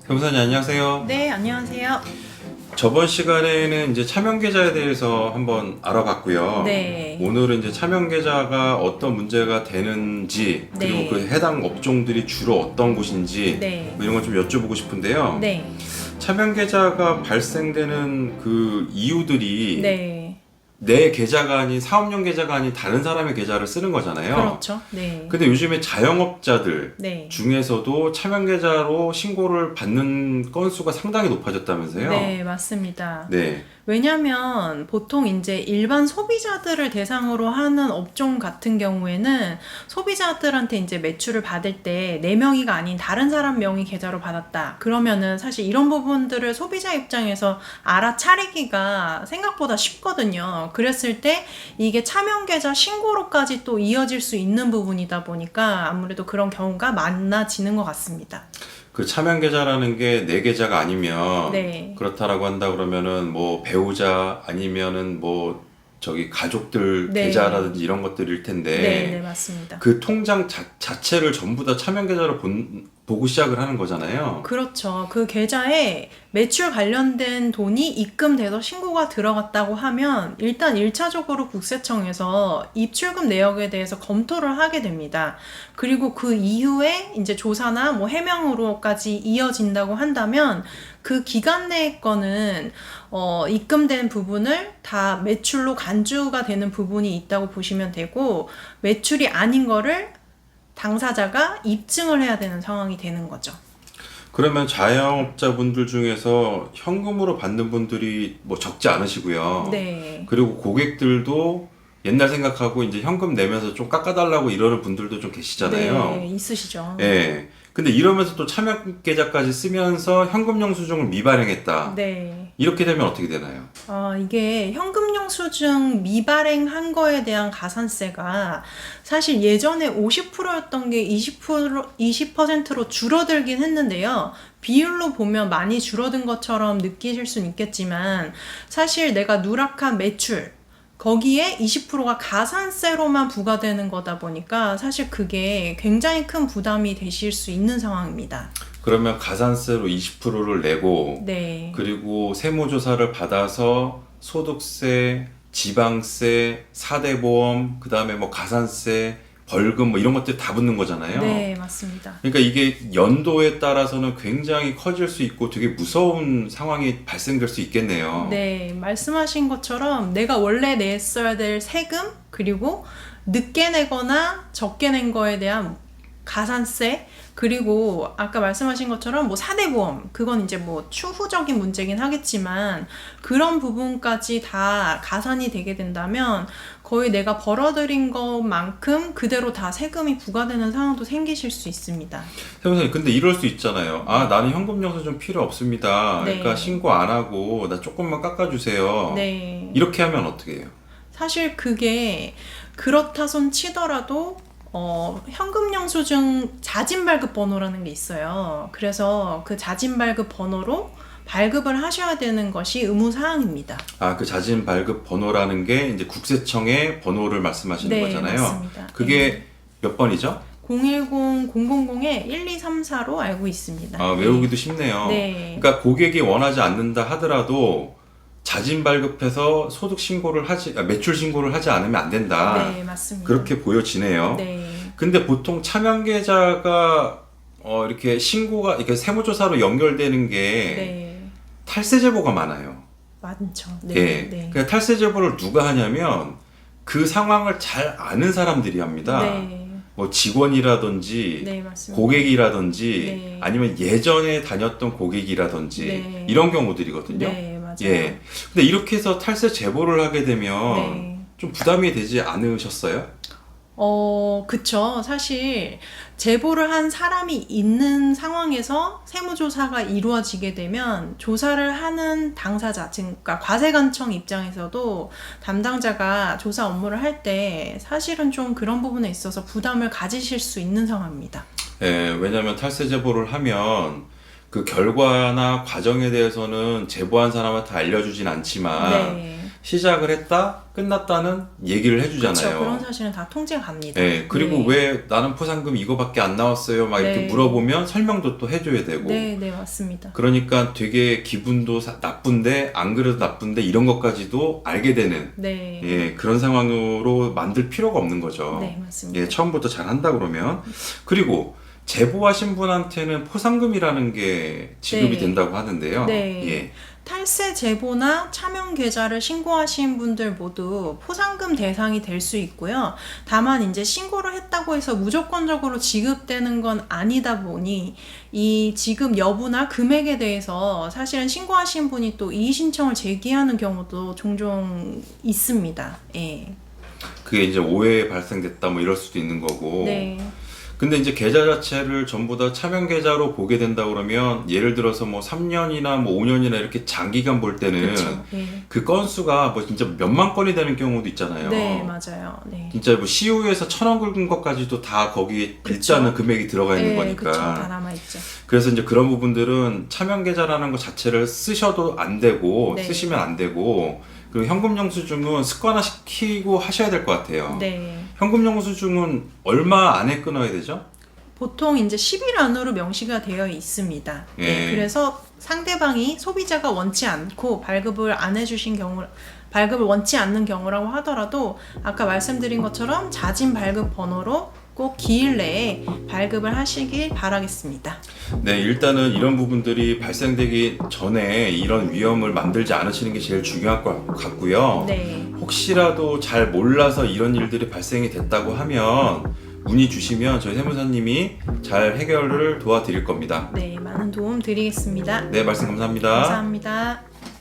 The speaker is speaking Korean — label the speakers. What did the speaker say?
Speaker 1: 변호사님 안녕하세요.
Speaker 2: 네, 안녕하세요.
Speaker 1: 저번 시간에는 이제 차명 계좌에 대해서 한번 알아봤고요.
Speaker 2: 네.
Speaker 1: 오늘은 이제 차명 계좌가 어떤 문제가 되는지 그리고
Speaker 2: 네.
Speaker 1: 그 해당 업종들이 주로 어떤 곳인지
Speaker 2: 네.
Speaker 1: 뭐 이런 걸 좀 여쭤보고 싶은데요.
Speaker 2: 네.
Speaker 1: 차명 계좌가 발생되는 그 이유들이
Speaker 2: 네.
Speaker 1: 내 계좌가 아닌 사업용 계좌가 아닌 다른 사람의 계좌를 쓰는 거잖아요.
Speaker 2: 그렇죠. 네.
Speaker 1: 근데 요즘에 자영업자들
Speaker 2: 네.
Speaker 1: 중에서도 차명 계좌로 신고를 받는 건수가 상당히 높아졌다면서요?
Speaker 2: 네, 맞습니다.
Speaker 1: 네.
Speaker 2: 왜냐면 보통 이제 일반 소비자들을 대상으로 하는 업종 같은 경우에는 소비자들한테 이제 매출을 받을 때 내 명의가 아닌 다른 사람 명의 계좌로 받았다. 그러면은 사실 이런 부분들을 소비자 입장에서 알아차리기가 생각보다 쉽거든요. 그랬을 때 이게 차명 계좌 신고로까지 또 이어질 수 있는 부분이다 보니까 아무래도 그런 경우가 많아지는 것 같습니다.
Speaker 1: 그 차명 계좌라는 게 내 계좌가 아니면
Speaker 2: 네.
Speaker 1: 그렇다라고 한다 그러면은 뭐 배우자 아니면은 뭐 저기 가족들
Speaker 2: 네.
Speaker 1: 계좌라든지 이런 것들일 텐데
Speaker 2: 네, 네, 맞습니다.
Speaker 1: 그 통장 자체를 전부 다 차명 계좌로 보고 시작을 하는 거잖아요.
Speaker 2: 그렇죠. 그 계좌에 매출 관련된 돈이 입금돼서 신고가 들어갔다고 하면 일단 1차적으로 국세청에서 입출금 내역에 대해서 검토를 하게 됩니다. 그리고 그 이후에 이제 조사나 뭐 해명으로까지 이어진다고 한다면 그 기간 내의 거는 입금된 부분을 다 매출로 간주가 되는 부분이 있다고 보시면 되고 매출이 아닌 거를 당사자가 입증을 해야 되는 상황이 되는 거죠.
Speaker 1: 그러면 자영업자분들 중에서 현금으로 받는 분들이 뭐 적지 않으시고요.
Speaker 2: 네.
Speaker 1: 그리고 고객들도 옛날 생각하고 이제 현금 내면서 좀 깎아달라고 이러는 분들도 좀 계시잖아요.
Speaker 2: 네, 있으시죠.
Speaker 1: 예. 근데 이러면서 또 차명 계좌까지 쓰면서 현금 영수증을 미발행했다.
Speaker 2: 네.
Speaker 1: 이렇게 되면 어떻게 되나요?
Speaker 2: 이게 현금 영수증 미발행한 거에 대한 가산세가 사실 예전에 50%였던 게 20%로 줄어들긴 했는데요. 비율로 보면 많이 줄어든 것처럼 느끼실 수는 있겠지만 사실 내가 누락한 매출 거기에 20%가 가산세로만 부과되는 거다 보니까 사실 그게 굉장히 큰 부담이 되실 수 있는 상황입니다.
Speaker 1: 그러면 가산세로 20%를 내고
Speaker 2: 네.
Speaker 1: 그리고 세무조사를 받아서 소득세, 지방세, 4대 보험, 그다음에 뭐 가산세, 벌금 뭐 이런 것들 다 붙는 거잖아요.
Speaker 2: 네, 맞습니다.
Speaker 1: 그러니까 이게 연도에 따라서는 굉장히 커질 수 있고 되게 무서운 상황이 발생될 수 있겠네요.
Speaker 2: 네, 말씀하신 것처럼 내가 원래 냈어야 될 세금, 그리고 늦게 내거나 적게 낸 거에 대한 가산세, 그리고 아까 말씀하신 것처럼 뭐 4대 보험, 그건 이제 뭐 추후적인 문제긴 하겠지만 그런 부분까지 다 가산이 되게 된다면 거의 내가 벌어들인 것만큼 그대로 다 세금이 부과되는 상황도 생기실 수 있습니다.
Speaker 1: 세무사님, 근데 이럴 수 있잖아요. 아, 나는 현금 영수증 필요 없습니다.
Speaker 2: 네.
Speaker 1: 그러니까 신고 안 하고 나 조금만 깎아주세요.
Speaker 2: 네.
Speaker 1: 이렇게 하면 어떻게 해요?
Speaker 2: 사실 그게 그렇다 손 치더라도 현금 영수증 자진 발급 번호라는 게 있어요. 그래서 그 자진 발급 번호로 발급을 하셔야 되는 것이 의무 사항입니다.
Speaker 1: 아, 그 자진 발급 번호라는 게 이제 국세청의 번호를 말씀하시는
Speaker 2: 네,
Speaker 1: 거잖아요.
Speaker 2: 맞습니다.
Speaker 1: 그게 몇 번이죠?
Speaker 2: 010-000-1234로 알고 있습니다.
Speaker 1: 아, 외우기도 쉽네요.
Speaker 2: 네.
Speaker 1: 그러니까 고객이 원하지 않는다 하더라도 자진 발급해서 소득 신고를 매출 신고를 하지 않으면 안 된다.
Speaker 2: 네, 맞습니다.
Speaker 1: 그렇게 보여지네요.
Speaker 2: 네.
Speaker 1: 근데 보통 차명 계좌가 이렇게 신고가 이렇게 세무조사로 연결되는 게
Speaker 2: 네.
Speaker 1: 탈세 제보가 많아요.
Speaker 2: 많죠. 네.
Speaker 1: 예.
Speaker 2: 네.
Speaker 1: 그 탈세 제보를 누가 하냐면 그 상황을 잘 아는 사람들이 합니다.
Speaker 2: 네.
Speaker 1: 뭐 직원이라든지
Speaker 2: 네, 맞습니다.
Speaker 1: 고객이라든지
Speaker 2: 네.
Speaker 1: 아니면 예전에 다녔던 고객이라든지
Speaker 2: 네.
Speaker 1: 이런 경우들이거든요.
Speaker 2: 네, 맞아요.
Speaker 1: 예. 근데 이렇게 해서 탈세 제보를 하게 되면
Speaker 2: 네.
Speaker 1: 좀 부담이 되지 않으셨어요?
Speaker 2: 그쵸. 사실 제보를 한 사람이 있는 상황에서 세무조사가 이루어지게 되면 조사를 하는 당사자, 그러니까 과세관청 입장에서도 담당자가 조사 업무를 할 때 사실은 좀 그런 부분에 있어서 부담을 가지실 수 있는 상황입니다.
Speaker 1: 예, 왜냐하면 탈세 제보를 하면 그 결과나 과정에 대해서는 제보한 사람한테 알려주진 않지만
Speaker 2: 네.
Speaker 1: 시작을 했다, 끝났다는 얘기를 해주잖아요.
Speaker 2: 그렇죠. 그런 사실은 다 통지가 갑니다.
Speaker 1: 네, 그리고
Speaker 2: 네.
Speaker 1: 왜 나는 포상금 이거밖에 안 나왔어요? 막 이렇게
Speaker 2: 네.
Speaker 1: 물어보면 설명도 또 해줘야 되고.
Speaker 2: 네, 네, 맞습니다.
Speaker 1: 그러니까 되게 기분도 나쁜데, 안 그래도 나쁜데, 이런 것까지도 알게 되는,
Speaker 2: 네.
Speaker 1: 예, 그런 상황으로 만들 필요가 없는 거죠.
Speaker 2: 네, 맞습니다.
Speaker 1: 예, 처음부터 잘 한다 그러면. 그리고 제보하신 분한테는 포상금이라는 게 지급이
Speaker 2: 네.
Speaker 1: 된다고 하는데요.
Speaker 2: 네.
Speaker 1: 예.
Speaker 2: 탈세 제보나 차명 계좌를 신고하신 분들 모두 포상금 대상이 될 수 있고요. 다만 이제 신고를 했다고 해서 무조건적으로 지급되는 건 아니다 보니 이 지급 여부나 금액에 대해서 사실은 신고하신 분이 또 이의 신청을 제기하는 경우도 종종 있습니다. 예.
Speaker 1: 그게 이제 오해 발생됐다 뭐 이럴 수도 있는 거고.
Speaker 2: 네.
Speaker 1: 근데 이제 계좌 자체를 전부 다 차명 계좌로 보게 된다 그러면 예를 들어서 뭐 3년이나 뭐 5년이나 이렇게 장기간 볼 때는
Speaker 2: 그렇죠. 예.
Speaker 1: 그 건수가 뭐 진짜 몇만 건이 되는 경우도 있잖아요.
Speaker 2: 네, 맞아요. 네.
Speaker 1: 진짜 뭐 CU에서 1,000원 긁은 것까지도 다 거기에
Speaker 2: 그쵸.
Speaker 1: 일단은 금액이 들어가 있는
Speaker 2: 네,
Speaker 1: 거니까.
Speaker 2: 그렇죠. 다 남아 있죠.
Speaker 1: 그래서 이제 그런 부분들은 차명 계좌라는 것 자체를 쓰셔도 안 되고
Speaker 2: 네.
Speaker 1: 쓰시면 안 되고 그리고 현금 영수증은 습관화시키고 하셔야 될 것 같아요.
Speaker 2: 네.
Speaker 1: 현금 영수증은 얼마 안에 끊어야 되죠?
Speaker 2: 보통 이제 10일 안으로 명시가 되어 있습니다.
Speaker 1: 예.
Speaker 2: 네, 그래서 상대방이 소비자가 원치 않고 발급을 안 해주신 경우, 발급을 원치 않는 경우라고 하더라도 아까 말씀드린 것처럼 자진 발급 번호로 꼭 기일 내에 발급을 하시길 바라겠습니다.
Speaker 1: 네, 일단은 이런 부분들이 발생되기 전에 이런 위험을 만들지 않으시는 게 제일 중요할 것 같고요.
Speaker 2: 네.
Speaker 1: 혹시라도 잘 몰라서 이런 일들이 발생이 됐다고 하면 문의 주시면 저희 세무사님이 잘 해결을 도와드릴 겁니다.
Speaker 2: 네, 많은 도움 드리겠습니다.
Speaker 1: 네, 말씀 감사합니다.
Speaker 2: 감사합니다.